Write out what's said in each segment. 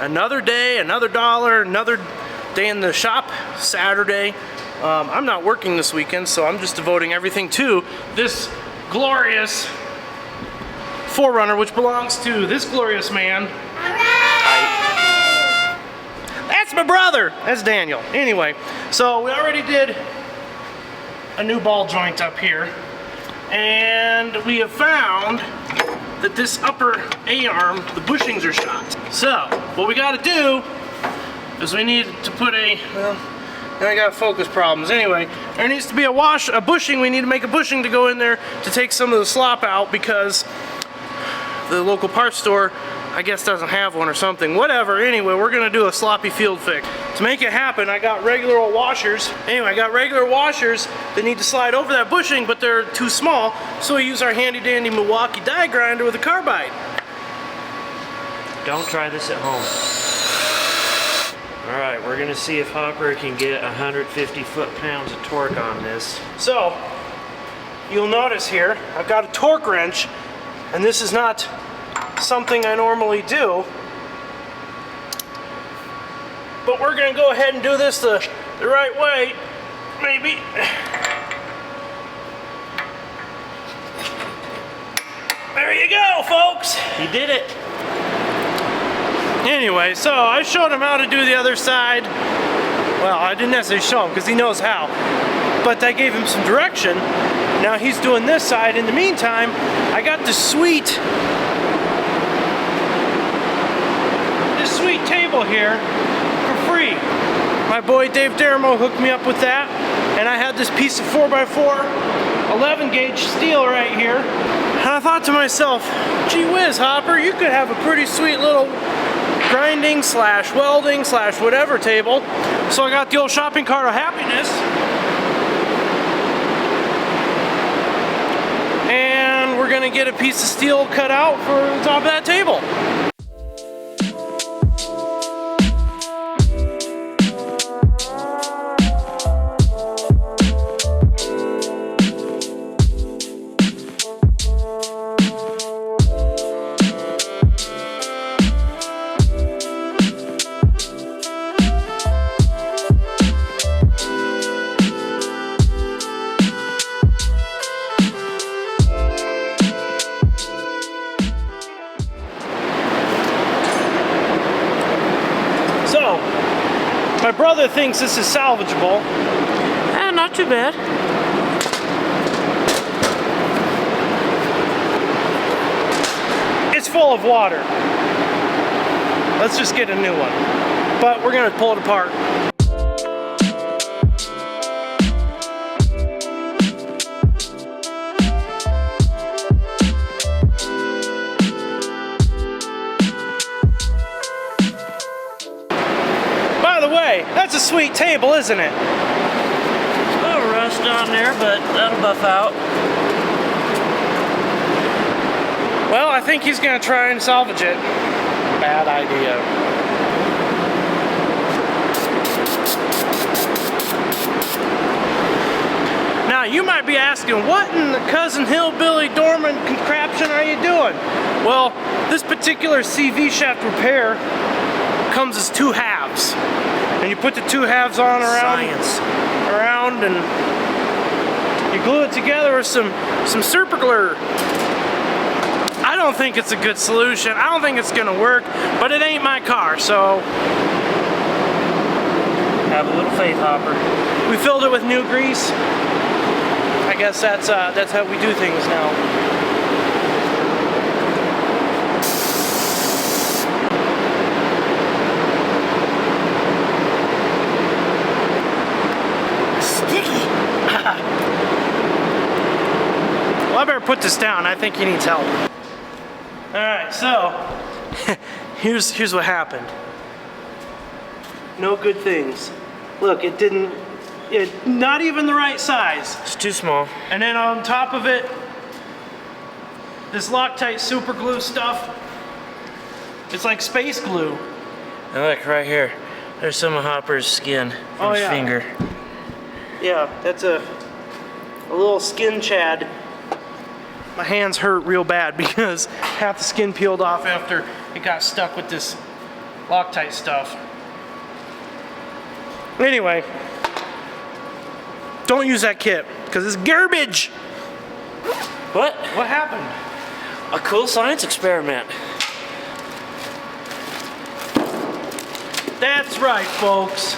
another day, another dollar, another day in the shop, Saturday. I'm not working this weekend, so I'm just devoting everything to this glorious 4Runner, which belongs to this glorious man. That's my brother. That's Daniel. Anyway, so we already did a new ball joint up here, and we have found that this upper A-arm, the bushings are shot. So what we got to do is we need to put a, well, now I got focus problems. Anyway, there needs to be a bushing. We need to make a bushing to go in there to take some of the slop out because the local parts store, I guess, doesn't have one or something. Whatever. Anyway, we're gonna do a sloppy field fix. To make it happen, I got regular old washers. Anyway, I got regular washers that need to slide over that bushing, but they're too small, so we use our handy dandy Milwaukee die grinder with a carbide. Don't try this at home. All right, we're gonna see if Hopper can get 150 foot-pounds of torque on this. So, you'll notice here, I've got a torque wrench, and this is not something I normally do, but we're gonna go ahead and do this the right way, maybe. There you go, folks. He did it. Anyway, so I showed him how to do the other side. Well, I didn't necessarily show him because he knows how, but I gave him some direction. Now he's doing this side. In the meantime, I got this sweet table here for free. My boy Dave Dermo hooked me up with that, and I had this piece of 4x4 11 gauge steel right here, and I thought to myself, gee whiz, Hopper, you could have a pretty sweet little grinding slash welding slash whatever table. So I got the old shopping cart of happiness, and we're gonna get a piece of steel cut out for the top of that table. My brother thinks this is salvageable. Not too bad. It's full of water. Let's just get a new one. But we're gonna pull it apart. That's a sweet table, isn't it? A little rust on there, but that'll buff out. Well, I think he's gonna try and salvage it. Bad idea. Now, you might be asking, what in the Cousin Hillbilly Dorman contraption are you doing? Well, this particular CV shaft repair comes as two halves. And you put the two halves on around, and you glue it together with some super glue. I don't think it's a good solution. I don't think it's gonna work, but it ain't my car, so. Have a little faith, Hopper. We filled it with new grease. I guess that's how we do things now. Well, I better put this down. I think he needs help. Alright, so here's what happened. No good things. Look, not even the right size. It's too small. And then on top of it, this Loctite super glue stuff. It's like space glue. And look right here. There's some of Hopper's skin from his finger. Yeah, that's a little skin chad. My hands hurt real bad because half the skin peeled off after it got stuck with this Loctite stuff. Anyway, don't use that kit because it's garbage. What? What happened? A cool science experiment. That's right, folks.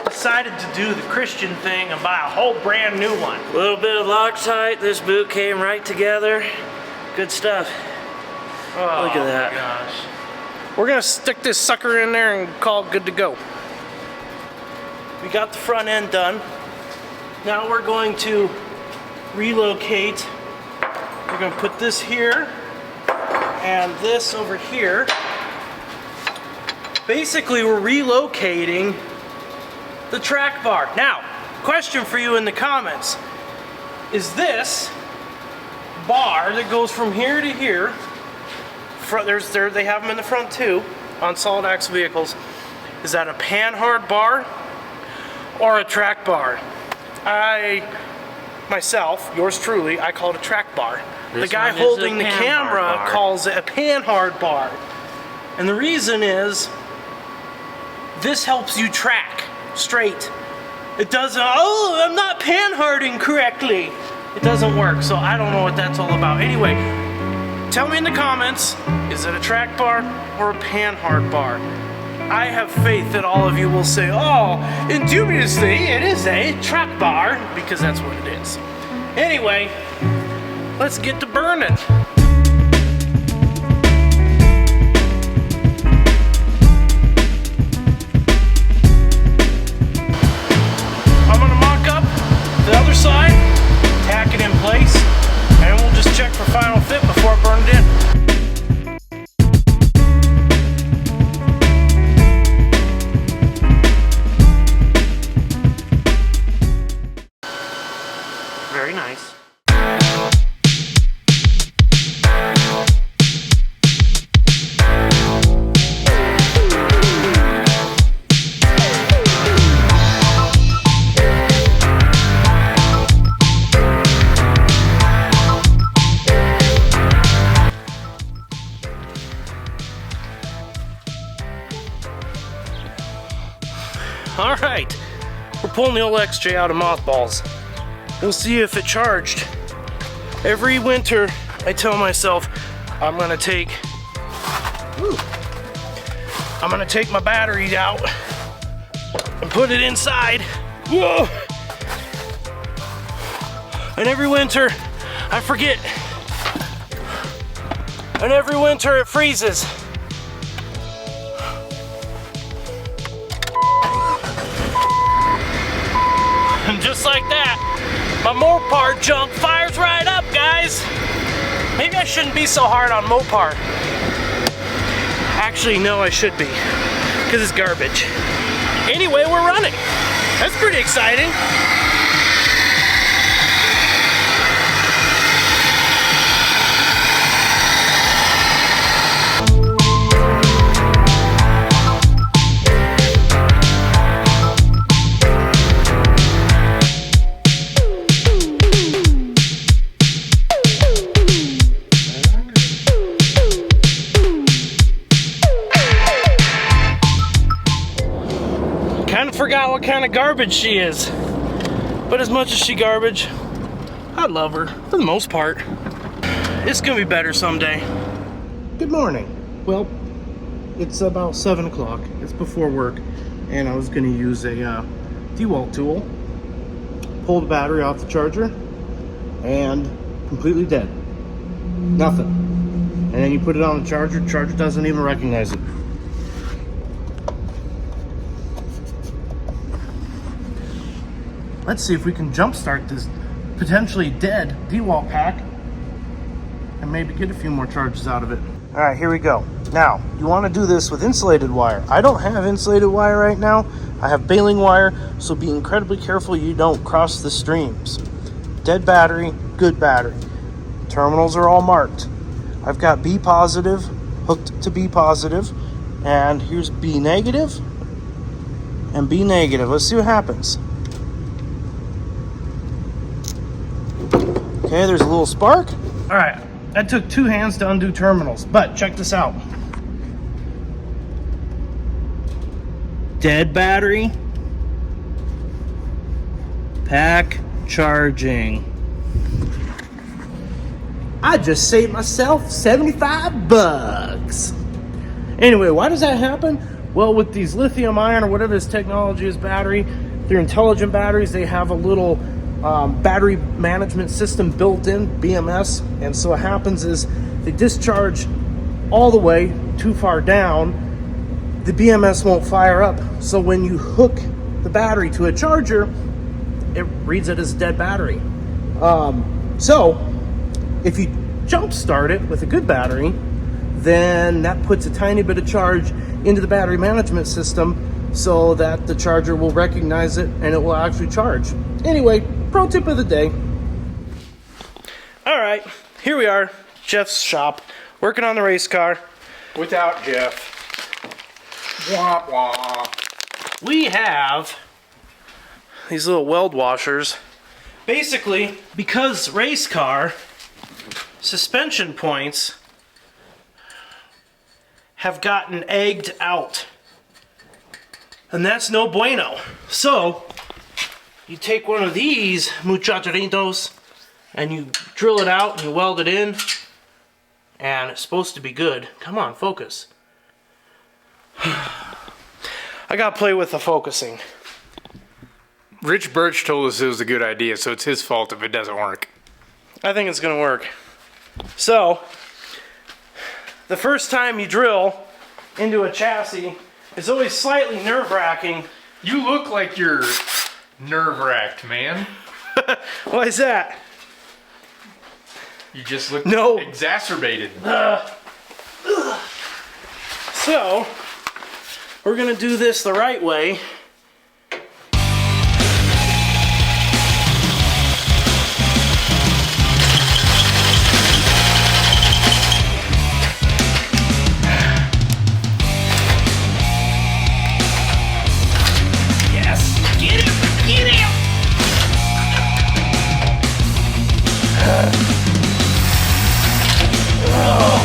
Decided to do the Christian thing and buy a whole brand new one. A little bit of Loctite. This boot came right together. Good stuff. Oh, Look at that. My gosh. We're gonna stick this sucker in there and call it good to go. We got the front end done. Now we're going to relocate. We're gonna put this here and this over here. Basically, we're relocating the track bar. Now, question for you in the comments. Is this bar that goes from here to here, they have them in the front too, on solid axle vehicles, is that a Panhard bar or a track bar? Myself, yours truly, I call it a track bar. This the guy one is holding a the Panhard camera bar. calls it a Panhard bar. And the reason is, this helps you track straight. It doesn't, oh, I'm not panharding correctly. It doesn't work, so I don't know what that's all about. Anyway, tell me in the comments, is it a track bar or a Panhard bar? I have faith that all of you will say, oh, indubiously, it is a track bar, because that's what it is. Anyway, let's get to burning. I'm gonna mock up the other side, tack it in place, and we'll just check for final fit before I burn it in. Very nice. All right, we're pulling the old XJ out of mothballs. We'll see if it charged. Every winter, I tell myself, I'm gonna take my battery out and put it inside. Whoa! And every winter, I forget. And every winter, it freezes. And just like that, my Mopar junk fires right up, guys. Maybe I shouldn't be so hard on Mopar. Actually, no, I should be, because it's garbage. Anyway, we're running. That's pretty exciting. Kind of forgot what kind of garbage she is. But as much as she garbage, I love her for the most part. It's gonna be better someday. Good morning. Well, it's about 7 o'clock. It's before work, and I was gonna use a DeWalt tool, pull the battery off the charger, and completely dead. Nothing. And then you put it on the charger doesn't even recognize it. Let's see if we can jumpstart this potentially dead DeWalt pack and maybe get a few more charges out of it. All right, here we go. Now, you want to do this with insulated wire. I don't have insulated wire right now. I have baling wire, so be incredibly careful you don't cross the streams. Dead battery, good battery. Terminals are all marked. I've got B positive hooked to B positive, and here's B negative and B negative. Let's see what happens. Okay, there's a little spark. All right, that took 2 hands to undo terminals, but check this out. Dead battery. Pack charging. I just saved myself 75 bucks. Anyway, why does that happen? Well, with these lithium ion or whatever this technology is battery, they're intelligent batteries. They have a little battery management system built in, BMS. And so what happens is they discharge all the way too far down. The BMS won't fire up. So when you hook the battery to a charger, it reads it as dead battery. So if you jump start it with a good battery, then that puts a tiny bit of charge into the battery management system so that the charger will recognize it and it will actually charge. Anyway, pro tip of the day. All right, here we are, Jeff's shop, working on the race car. Without Jeff. Wah wah. We have these little weld washers. Basically, because race car suspension points have gotten egged out. And that's no bueno. So, you take one of these muchacharitos and you drill it out and you weld it in, and it's supposed to be good. Come on, focus. I gotta play with the focusing. Rich Birch told us it was a good idea, so it's his fault if it doesn't work. I think it's gonna work. So, the first time you drill into a chassis is always slightly nerve-wracking. You look like you're nerve-wracked, man. Why is that? You just look No. exacerbated. So, we're gonna do this the right way. Yes! Get him! Get him!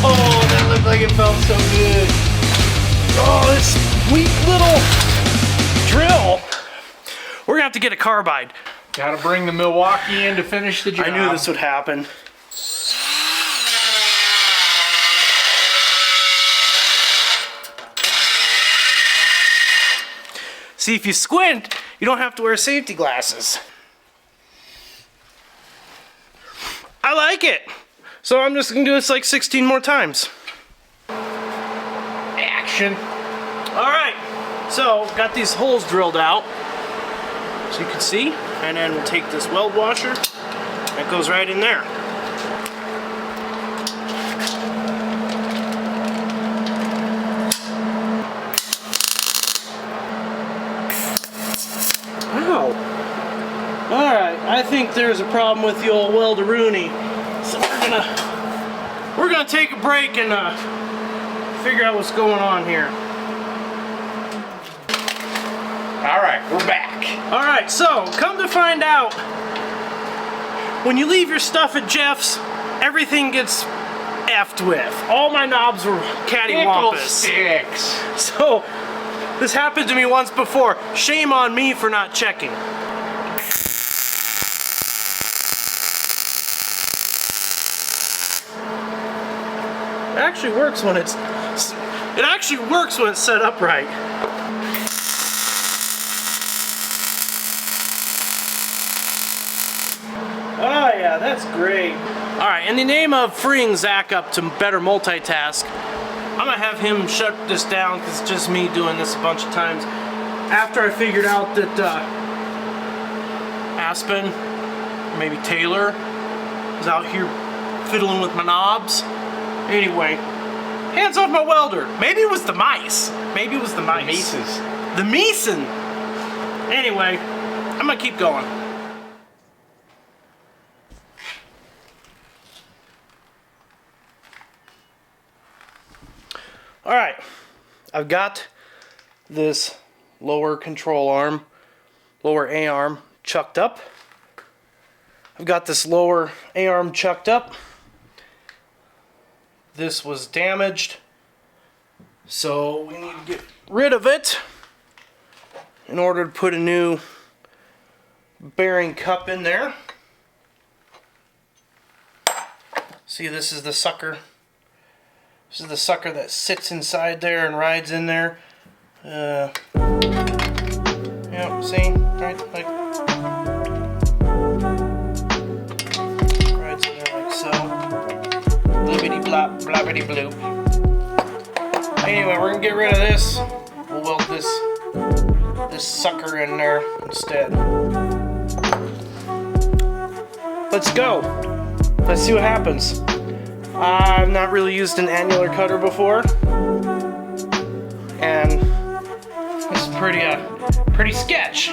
Oh, that looked like it felt so good. Oh, this sweet little drill. We're gonna have to get a carbide. Gotta bring the Milwaukee in to finish the job. I knew this would happen. See, if you squint, you don't have to wear safety glasses. I like it. So I'm just gonna do this like 16 more times. Action. All right, so got these holes drilled out, so you can see, and then we'll take this weld washer, that goes right in there. Wow. All right, I think there's a problem with the old welderoonie, so we're gonna take a break and figure out what's going on here. All right, we're back. All right, so come to find out, when you leave your stuff at Jeff's, everything gets effed with. All my knobs were Pickle cattywampus. sticks. So this happened to me once before. Shame on me for not checking. It actually works when it's set up right. Oh yeah, that's great. All right, in the name of freeing Zach up to better multitask, I'm gonna have him shut this down because it's just me doing this a bunch of times. After I figured out that Aspen, maybe Taylor, was out here fiddling with my knobs. Anyway, hands off my welder. Maybe it was the mice. Maybe it was the mice. Mises. The Meeson. Anyway, I'm gonna keep going. All right, I've got this lower control arm, lower A arm chucked up. I've got this lower A arm chucked up. This was damaged, so we need to get rid of it. in order to put a new bearing cup in there. See, this is the sucker. This is the sucker that sits inside there and rides in there. Yeah, see? Right, like rides in there like so. Bloopity blop, bloppity bloop. Anyway, we're gonna get rid of this. We'll weld this sucker in there instead. Let's go. Let's see what happens. I've not really used an annular cutter before, and this is pretty sketch.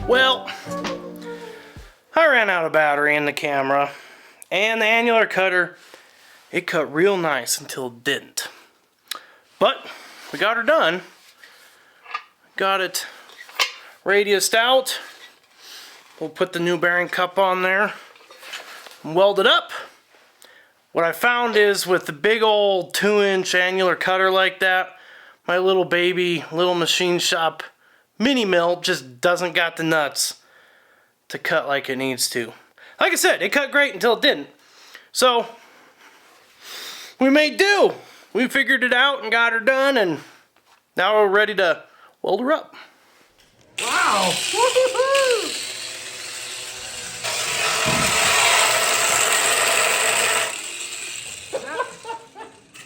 Well, I ran out of battery in the camera, and the annular cutter, it cut real nice until it didn't. But we got her done. Got it radiused out. We'll put the new bearing cup on there and weld it up. What I found is with the big old 2-inch annular cutter like that, my little baby, little machine shop mini mill just doesn't got the nuts to cut like it needs to. Like I said, it cut great until it didn't. So we made do. We figured it out and got her done, and now we're ready to weld her up. Wow!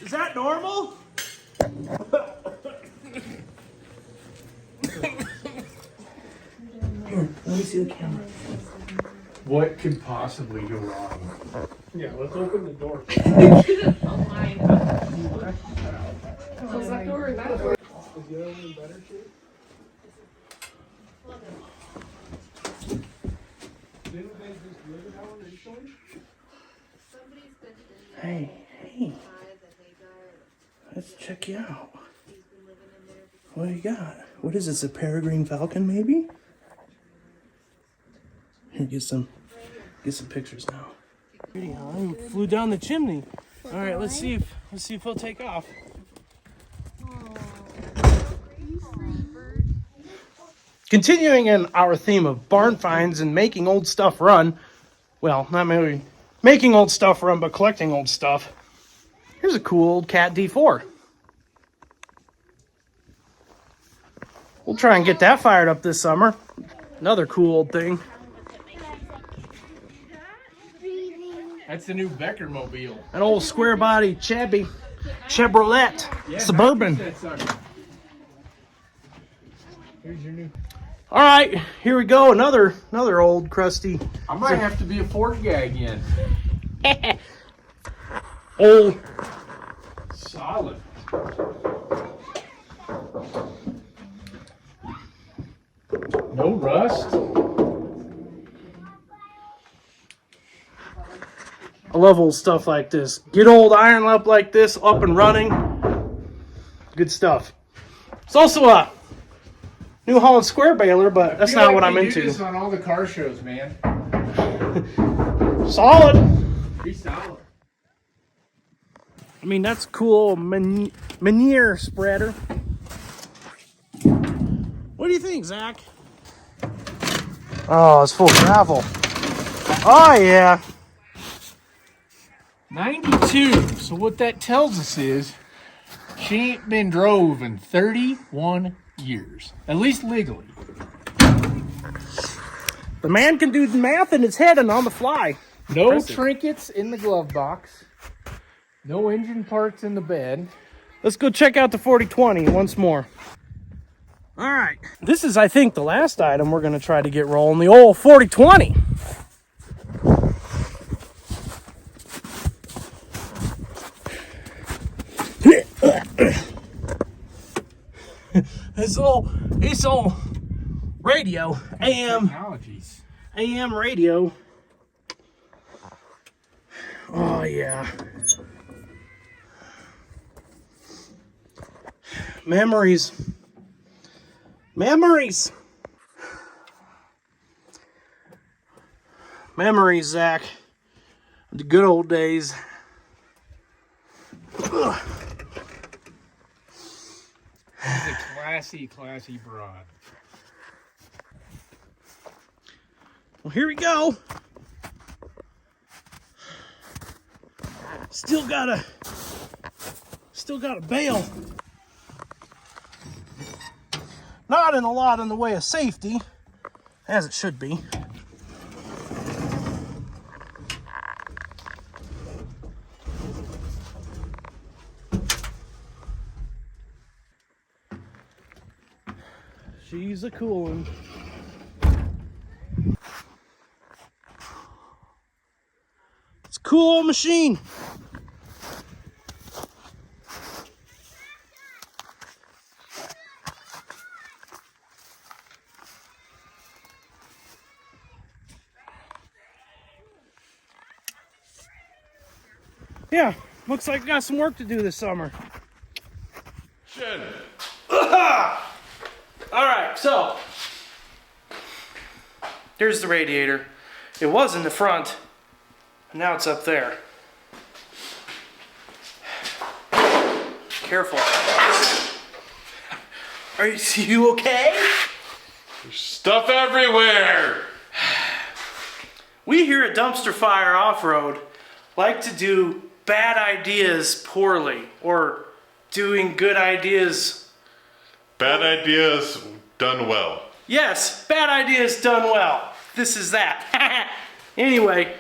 Is that normal? Let me see the camera. What could possibly go wrong? Yeah, let's open the door. Close that door and that door. Is the other one in better shape? Didn't they just live it out recently? Hey, let's check you out. What do you got? What is this, a peregrine falcon maybe? Here, get some pictures now. Pretty high. Flew down the chimney. All right, let's see if he'll take off. Continuing in our theme of barn finds and making old stuff run. Well, not maybe making old stuff run, but collecting old stuff. Here's a cool old Cat D4. We'll try and get that fired up this summer. Another cool old thing. That's the new Becker mobile. An old square body Chevrolet Suburban. Here's your new. All right, here we go. Another old crusty. I might have to be a Ford guy again. Old. Solid. No rust. I love old stuff like this. Get old iron up like this up and running. Good stuff. It's also a New Holland square baler, but that's not what I'm into. Do this on all the car shows, man. Solid. Pretty solid. I mean, that's cool. Manure spreader. What do you think, Zach? Oh, it's full of gravel. Oh, yeah. 92. So what that tells us is she ain't been drove in 31 years. At least legally. The man can do the math in his head and on the fly. No Impressive. trinkets in the glove box. No engine parts in the bed. Let's go check out the 4020 once more. All right. This is, I think, the last item we're going to try to get rolling. The old 4020. this little radio, Technologies. AM radio. Oh yeah. Memories. Memories. Memories, Zach. The good old days. Ugh. He's a classy broad. Well, here we go. Still got a bail. Not in a lot in the way of safety, as it should be. She's a cool one. It's a cool old machine. Yeah, looks like I got some work to do this summer. Alright, so here's the radiator. It was in the front, and now it's up there. Careful. Are you okay? There's stuff everywhere! We here at Dumpster Fire Off-Road like to do bad ideas poorly, or doing good ideas. Bad ideas done well. Yes, bad ideas done well. This is that. Anyway,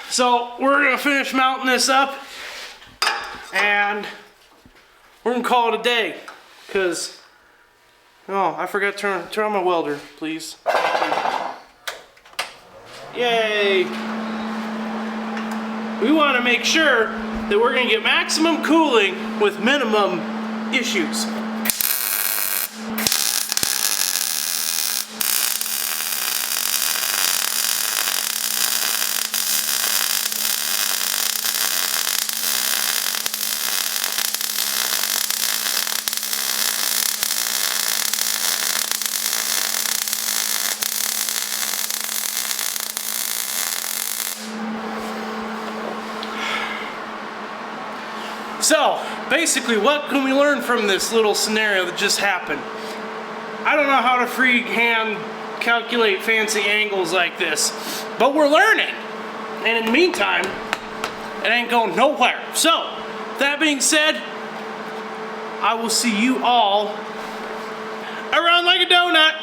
so we're gonna finish mounting this up, and we're gonna call it a day. Cause, oh, I forgot to turn on my welder, please. Yay! We want to make sure that we're going to get maximum cooling with minimum issues. So, basically, what can we learn from this little scenario that just happened? I don't know how to freehand calculate fancy angles like this, but we're learning. And in the meantime, it ain't going nowhere. So, that being said, I will see you all around like a donut.